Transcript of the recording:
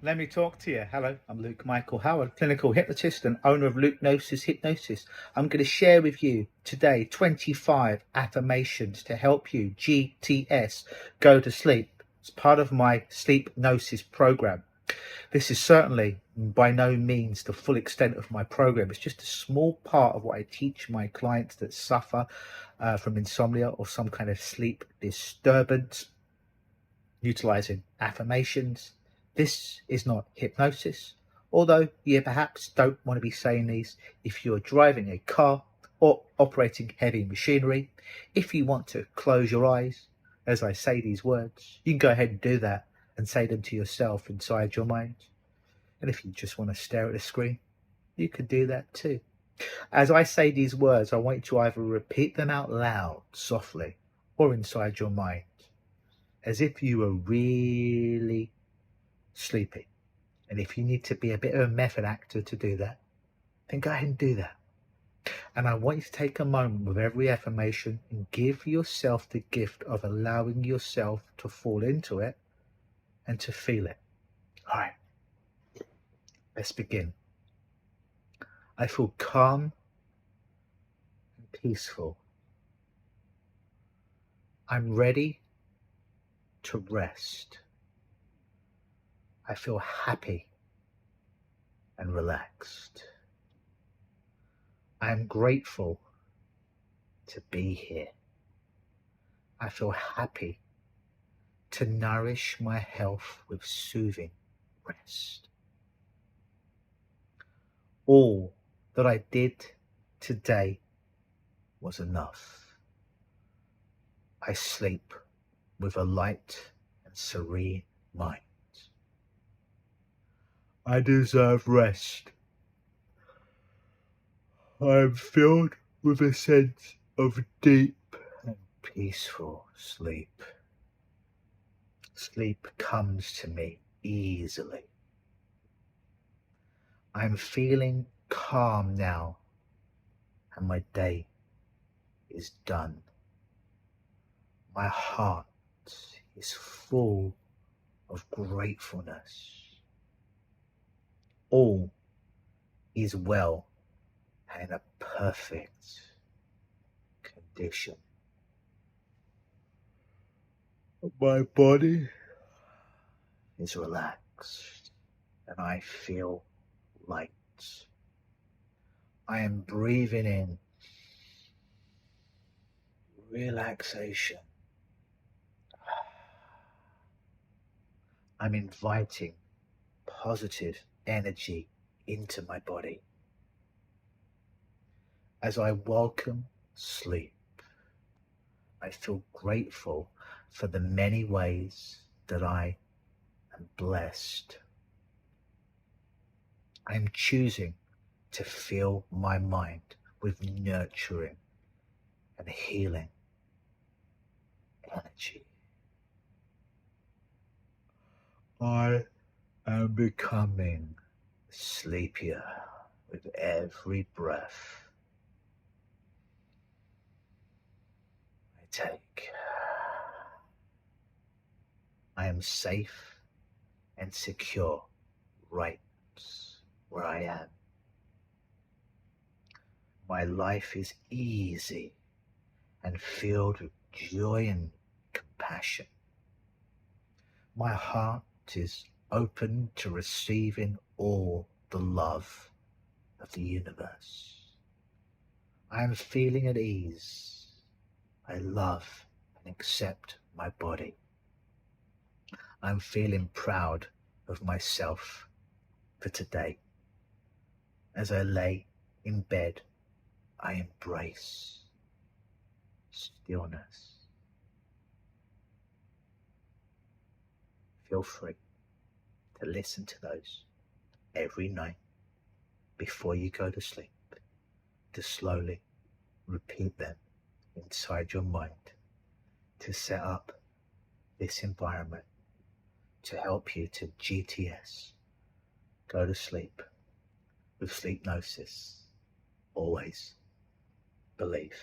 Let me talk to you. Hello, I'm Luke Michael Howard, clinical hypnotist and owner of Sleepnosis Hypnosis. I'm going to share with you today 25 affirmations to help you GTS go to sleep. It's part of my Sleepnosis program. This is certainly by no means the full extent of my program. It's just a small part of what I teach my clients that suffer from insomnia or some kind of sleep disturbance, utilizing affirmations. This is not hypnosis, although you perhaps don't want to be saying these if you're driving a car or operating heavy machinery. If you want to close your eyes as I say these words, you can go ahead and do that and say them to yourself inside your mind. And if you just want to stare at the screen, you can do that too. As I say these words, I want you to either repeat them out loud, softly, or inside your mind, as if you were really sleepy. And if you need to be a bit of a method actor to do that, then go ahead and do that. And I want you to take a moment with every affirmation and give yourself the gift of allowing yourself to fall into it and to feel it. All right, let's begin. I feel calm and peaceful. I'm ready to rest. I feel happy and relaxed. I am grateful to be here. I feel happy to nourish my health with soothing rest. All that I did today was enough. I sleep with a light and serene mind. I deserve rest. I am filled with a sense of deep and peaceful sleep. Sleep comes to me easily. I'm feeling calm now, and my day is done. My heart is full of gratefulness. All is well and in a perfect condition. My body is relaxed and I feel light. I am breathing in relaxation. I'm inviting positive energy into my body. As I welcome sleep, I feel grateful for the many ways that I am blessed. I am choosing to fill my mind with nurturing and healing energy. I am becoming sleepier with every breath I take. I am safe and secure right where I am. My life is easy and filled with joy and compassion. My heart is open to receiving all the love of the universe. I am feeling at ease. I love and accept my body. I'm feeling proud of myself for today. As I lay in bed, I embrace stillness. Feel free to listen to those every night before you go to sleep, to slowly repeat them inside your mind to set up this environment to help you to GTS, go to sleep with sleepnosis. Always believe.